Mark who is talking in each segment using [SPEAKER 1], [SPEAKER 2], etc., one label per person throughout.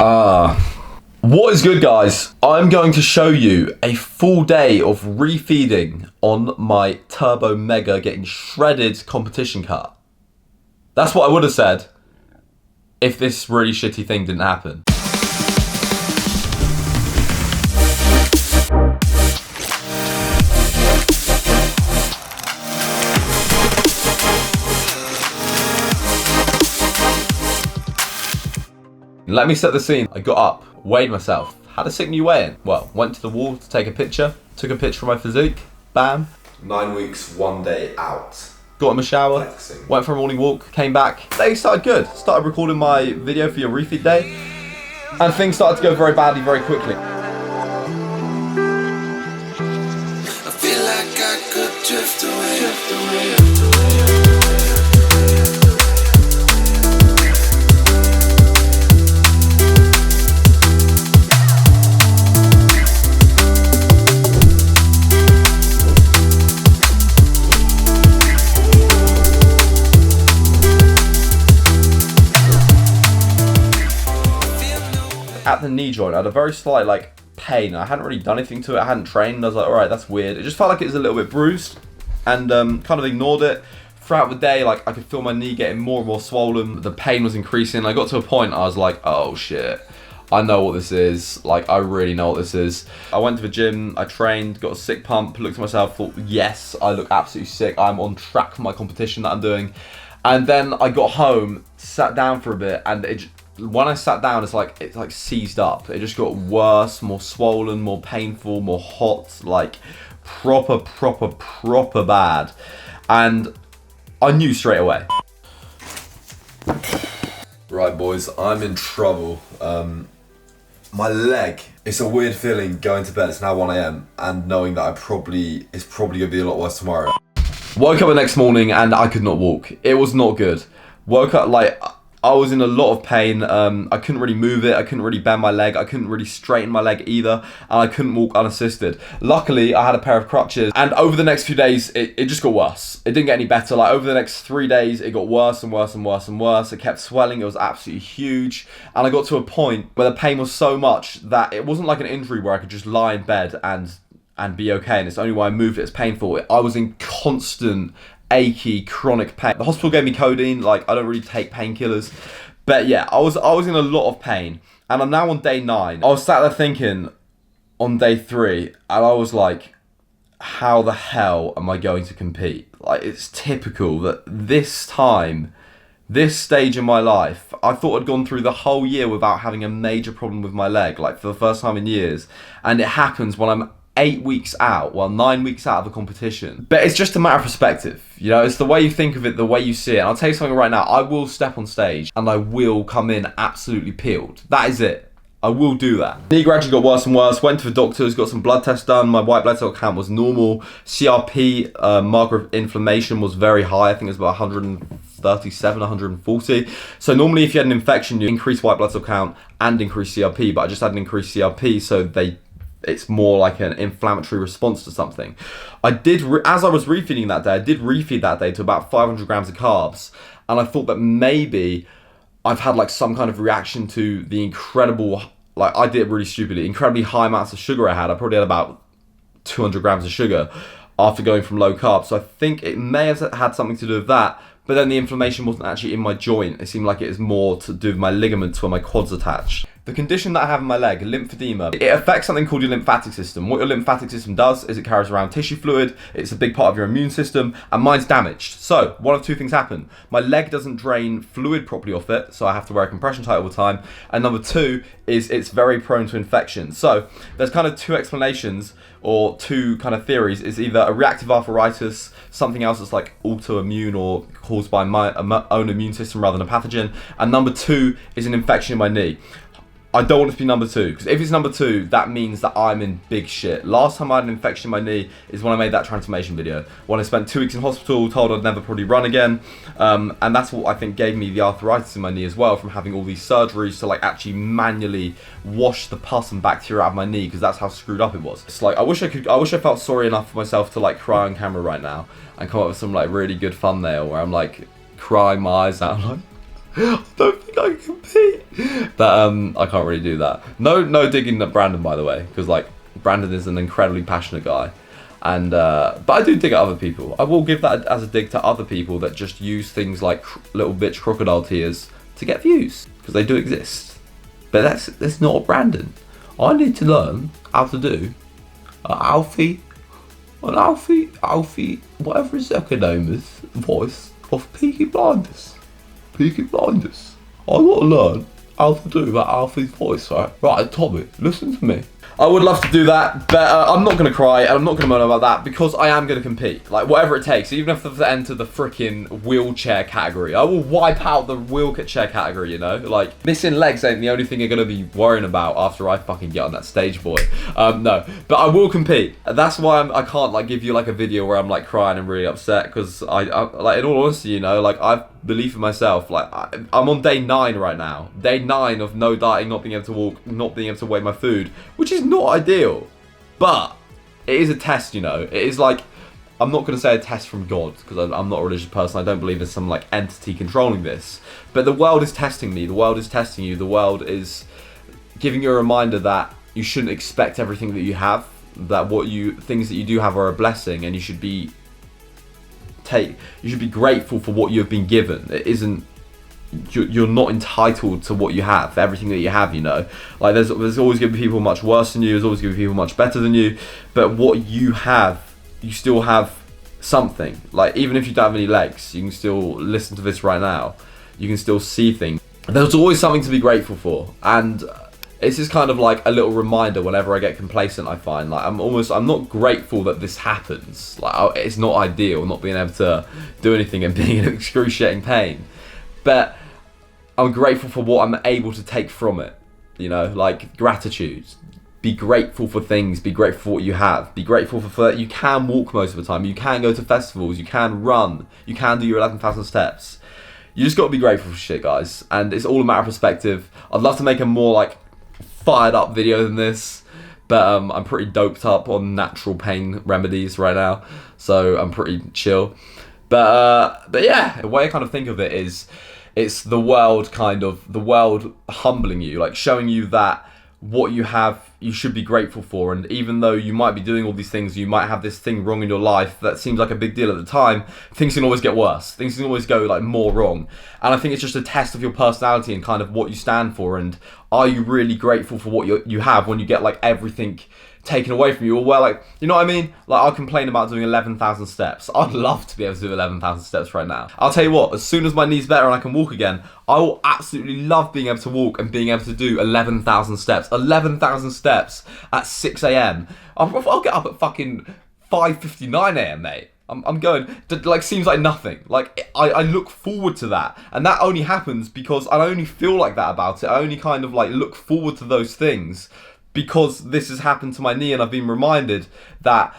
[SPEAKER 1] What is good, guys? I'm going to show you a full day of refeeding on my Turbo Mega getting shredded competition cut. That's what I would have said if this really shitty thing didn't happen. Let me set the scene. I got up, weighed myself, had a sick new weigh-in. Well, went to the wall to take a picture, took a picture of my physique, bam.
[SPEAKER 2] 9 weeks, 1 day out.
[SPEAKER 1] Got in the shower,
[SPEAKER 2] Flexing.
[SPEAKER 1] went for a morning walk, came back. Day started good. Started recording my video for your refeed day, and things started to go very badly very quickly.
[SPEAKER 3] I feel like I could drift away.
[SPEAKER 1] At the knee joint, I had a very slight pain. I hadn't really done anything to it. I hadn't trained. I was like, all right, that's weird. It just felt like it was a little bit bruised, and kind of ignored it. Throughout the day, I could feel my knee getting more and more swollen. The pain was increasing. I got to a point I was like, oh shit, I know what this is. I really know what this is. I went to the gym, I trained, got a sick pump, looked at myself, thought, yes, I look absolutely sick. I'm on track for my competition that I'm doing. And then I got home, sat down for a bit, and when I sat down, it's like seized up. It just got worse, more swollen, more painful, more hot, proper bad. And I knew straight away.
[SPEAKER 2] Right, boys, I'm in trouble. My leg, it's a weird feeling going to bed. It's now 1 AM and knowing that it's probably gonna be a lot worse tomorrow.
[SPEAKER 1] Woke up the next morning and I could not walk. It was not good. Woke up I was in a lot of pain. I couldn't really move it. I couldn't really bend my leg. I couldn't really straighten my leg either. And I couldn't walk unassisted. Luckily, I had a pair of crutches. And over the next few days, it just got worse. It didn't get any better. Over the next 3 days, it got worse and worse and worse and worse. It kept swelling. It was absolutely huge. And I got to a point where the pain was so much that it wasn't like an injury where I could just lie in bed and be okay. And it's only when I moved it's painful. I was in constant achy chronic pain. The hospital gave me codeine. I don't really take painkillers, but yeah, I was in a lot of pain, and I'm now on day 9. I was sat there thinking on day 3, and I was like, how the hell am I going to compete? It's typical that this stage in my life, I thought I'd gone through the whole year without having a major problem with my leg, for the first time in years, and it happens when I'm 9 weeks out of the competition. But it's just a matter of perspective, it's the way you think of it, the way you see it. And I'll tell you something right now, I will step on stage and I will come in absolutely peeled. That is it. I will do that. Knee gradually got worse and worse, went to the doctors, got some blood tests done, my white blood cell count was normal, CRP, marker of inflammation was very high, I think it was about 137, 140. So normally if you had an infection, you increase white blood cell count and increase CRP, but I just had an increased CRP, so it's more like an inflammatory response to something. As I was refeeding that day, I did refeed that day to about 500 grams of carbs, and I thought that maybe I've had some kind of reaction to the incredible, I did it really stupidly, incredibly high amounts of sugar I had. I probably had about 200 grams of sugar after going from low carb. So I think it may have had something to do with that, but then the inflammation wasn't actually in my joint. It seemed like it was more to do with my ligaments where my quad's attached. The condition that I have in my leg, lymphedema, it affects something called your lymphatic system. What your lymphatic system does is it carries around tissue fluid, it's a big part of your immune system, and mine's damaged. So, one of two things happen. My leg doesn't drain fluid properly off it, so I have to wear a compression tight all the time. And number 2 is it's very prone to infection. So, there's kind of 2 explanations, or 2 kind of theories. Is either a reactive arthritis, something else that's autoimmune or caused by my own immune system rather than a pathogen. And number 2 is an infection in my knee. I don't want it to be number 2, because if it's number 2, that means that I'm in big shit. Last time I had an infection in my knee is when I made that transformation video, when I spent 2 weeks in hospital, told I'd never probably run again, and that's what I think gave me the arthritis in my knee as well, from having all these surgeries to actually manually wash the pus and bacteria out of my knee, because that's how screwed up it was. It's I wish I felt sorry enough for myself to cry on camera right now and come up with some really good thumbnail where I'm crying my eyes out, I don't think I can compete. But I can't really do that. No digging at Brandon, by the way, because like Brandon is an incredibly passionate guy. And but I do dig at other people. I will give that as a dig to other people that just use things like little bitch crocodile tears to get views, because they do exist. But that's not Brandon. I need to learn how to do Alfie, whatever his second name is, voice of Peaky Blinders. Peaky Blinders. I got to learn how to do that Alfie's voice, right? Right, Tommy, listen to me. I would love to do that, but I'm not going to cry, and I'm not going to moan about that, because I am going to compete. Like, whatever it takes, even if I have to enter the freaking wheelchair category. I will wipe out the wheelchair category, you know? Like, missing legs ain't the only thing you're going to be worrying about after I fucking get on that stage, boy. No, but I will compete. That's why I can't, like, give you, like, a video where I'm, like, crying and really upset, because I like, in all honesty, you know, like, I've belief in myself. Like, I'm on day 9 right now. Day 9 of no dieting, not being able to walk, not being able to weigh my food, which is not ideal, but it is a test, you know. It is like, I'm not going to say a test from God, because I'm not a religious person. I don't believe in some like entity controlling this, but the world is testing me. The world is testing you. The world is giving you a reminder that you shouldn't expect everything that you have, that things that you do have are a blessing, and you should be grateful for what you've been given. It isn't, you're not entitled to what you have, everything that you have, you know. Like, there's always going to be people much worse than you, there's always going to be people much better than you, but what you have, you still have something. Like, even if you don't have any legs, you can still listen to this right now, you can still see things. There's always something to be grateful for, and it's just kind of like a little reminder whenever I get complacent. I find like I'm not grateful that this happens. Like, it's not ideal not being able to do anything and being in excruciating pain, but I'm grateful for what I'm able to take from it, you know, like gratitude. Be grateful for things, be grateful for what you have, be grateful for that you can walk most of the time, you can go to festivals, you can run, you can do your 11,000 steps. You just got to be grateful for shit, guys, and it's all a matter of perspective. I'd love to make a more like fired up video than this, but I'm pretty doped up on natural pain remedies right now, so I'm pretty chill. But yeah, the way I kind of think of it is, it's the world humbling you, like showing you that what you have, you should be grateful for. And even though you might be doing all these things, you might have this thing wrong in your life that seems like a big deal at the time, things can always get worse. Things can always go like more wrong. And I think it's just a test of your personality and kind of what you stand for. And are you really grateful for what you have when you get like everything taken away from you? Or well, like, you know what I mean? Like, I'll complain about doing 11,000 steps. I'd love to be able to do 11,000 steps right now. I'll tell you what, as soon as my knee's better and I can walk again, I will absolutely love being able to walk and being able to do 11,000 steps. 11,000 steps at 6 a.m. I'll get up at fucking 5:59 a.m, mate. I'm going, like, seems like nothing. Like, I look forward to that. And that only happens because I only feel like that about it. I only kind of like look forward to those things because this has happened to my knee, and I've been reminded that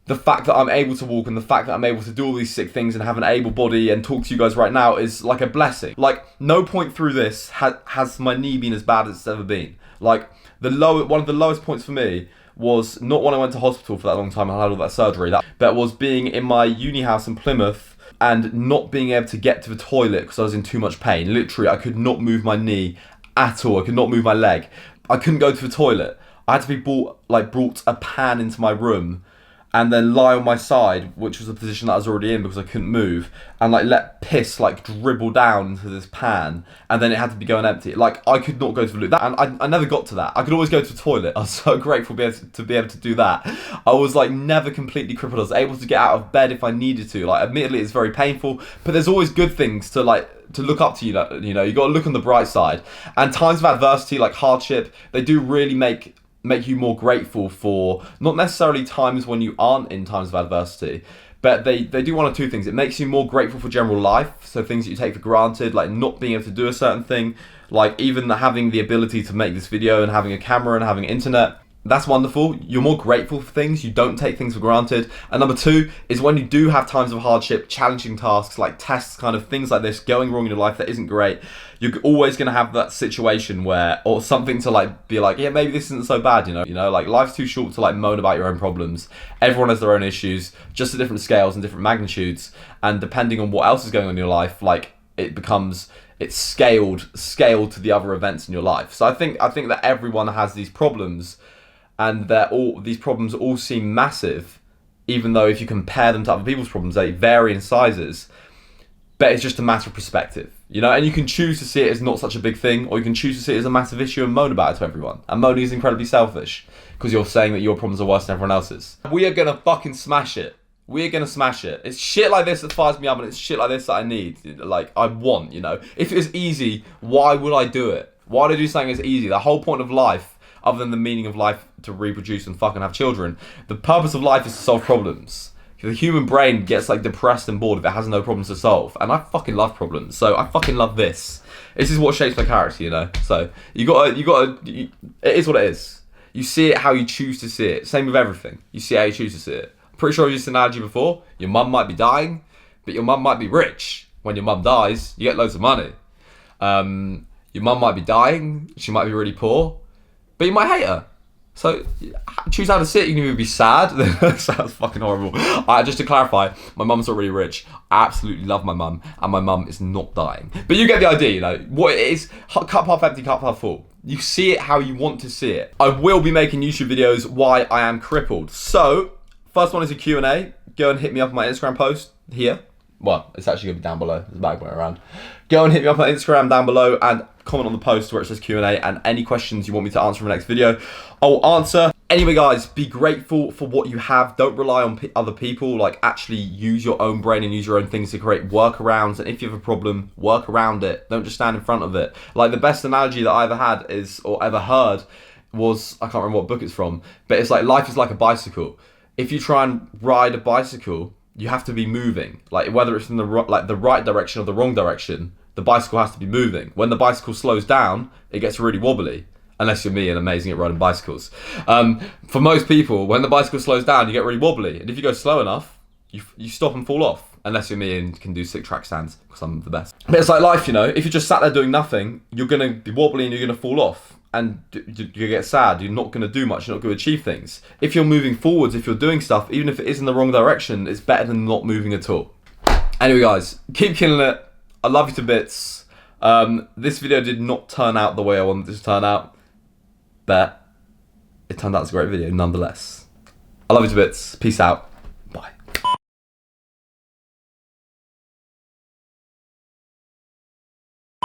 [SPEAKER 1] the fact that I'm able to walk and the fact that I'm able to do all these sick things and have an able body and talk to you guys right now is like a blessing. Like, no point through this has my knee been as bad as it's ever been. Like, one of the lowest points for me was not when I went to hospital for that long time and I had all that surgery, but was being in my uni house in Plymouth and not being able to get to the toilet because I was in too much pain. Literally, I could not move my knee at all. I could not move my leg. I couldn't go to the toilet. I had to be brought a pan into my room and then lie on my side, which was a position that I was already in because I couldn't move, and like let piss like dribble down into this pan, and then it had to be going empty. Like, I could not go to the loo. And I never got to that. I could always go to the toilet. I was so grateful to be able to do that. I was like never completely crippled. I was able to get out of bed if I needed to. Like, admittedly, it's very painful, but there's always good things to look up to. You know, you got to look on the bright side. And times of adversity, like hardship, they do really make you more grateful for, not necessarily times when you aren't in times of adversity, but they do one or two things. It makes you more grateful for general life, so things that you take for granted, like not being able to do a certain thing, like even having the ability to make this video and having a camera and having internet. That's wonderful. You're more grateful for things. You don't take things for granted. And number two is when you do have times of hardship, challenging tasks like tests, kind of things like this going wrong in your life that isn't great, you're always going to have that situation where, or something to like be like, yeah, maybe this isn't so bad, you know, like life's too short to like moan about your own problems. Everyone has their own issues, just at different scales and different magnitudes. And depending on what else is going on in your life, like it becomes it's scaled to the other events in your life. So I think that everyone has these problems, and these problems all seem massive, even though if you compare them to other people's problems, they vary in sizes. But it's just a matter of perspective, you know? And you can choose to see it as not such a big thing, or you can choose to see it as a massive issue and moan about it to everyone. And moaning is incredibly selfish, because you're saying that your problems are worse than everyone else's. We are gonna fucking smash it. We're gonna smash it. It's shit like this that fires me up, and it's shit like this that I need. Like, I want, you know? If it was easy, why would I do it? Why would I do something that's easy? The whole point of life, other than the meaning of life to reproduce and fucking have children, the purpose of life is to solve problems. The human brain gets like depressed and bored if it has no problems to solve, and I fucking love problems, so I fucking love this. This is what shapes my character, you know. So you gotta. It is what it is. You see it how you choose to see it. Same with everything. You see it how you choose to see it. I'm pretty sure I've used this analogy before. Your mum might be dying, but your mum might be rich. When your mum dies, you get loads of money. Your mum might be dying. She might be really poor, but you might hate her. So choose how to see it. You can either be sad. That sounds fucking horrible. Just to clarify, my mum's not really rich. I absolutely love my mum, and my mum is not dying. But you get the idea, you know. What it is, cup half empty, cup half full. You see it how you want to see it. I will be making YouTube videos why I am crippled. So, first one is a Q&A. Go and hit me up on my Instagram post here. Well, it's actually going to be down below. There's a bag going around. Go and hit me up on Instagram down below and comment on the post where it says Q&A, and any questions you want me to answer in the next video, I'll answer. Anyway, guys, be grateful for what you have. Don't rely on other people. Like, actually use your own brain and use your own things to create workarounds. And if you have a problem, work around it. Don't just stand in front of it. Like, the best analogy that I ever had or ever heard was, I can't remember what book it's from, but it's like, life is like a bicycle. If you try and ride a bicycle, you have to be moving. Like, whether it's in the right direction or the wrong direction, the bicycle has to be moving. When the bicycle slows down, it gets really wobbly. Unless you're me and amazing at riding bicycles. For most people, when the bicycle slows down, you get really wobbly. And if you go slow enough, you stop and fall off. Unless you're me and can do 6 track stands, because I'm the best. But it's like life, you know. If you're just sat there doing nothing, you're going to be wobbly and you're going to fall off. And you get sad. You're not going to do much. You're not going to achieve things. If you're moving forwards, if you're doing stuff, even if it is in the wrong direction, it's better than not moving at all. Anyway, guys, keep killing it. I love you to bits. This video did not turn out the way I wanted it to turn out, but it turned out as a great video nonetheless. I love you to bits. Peace out.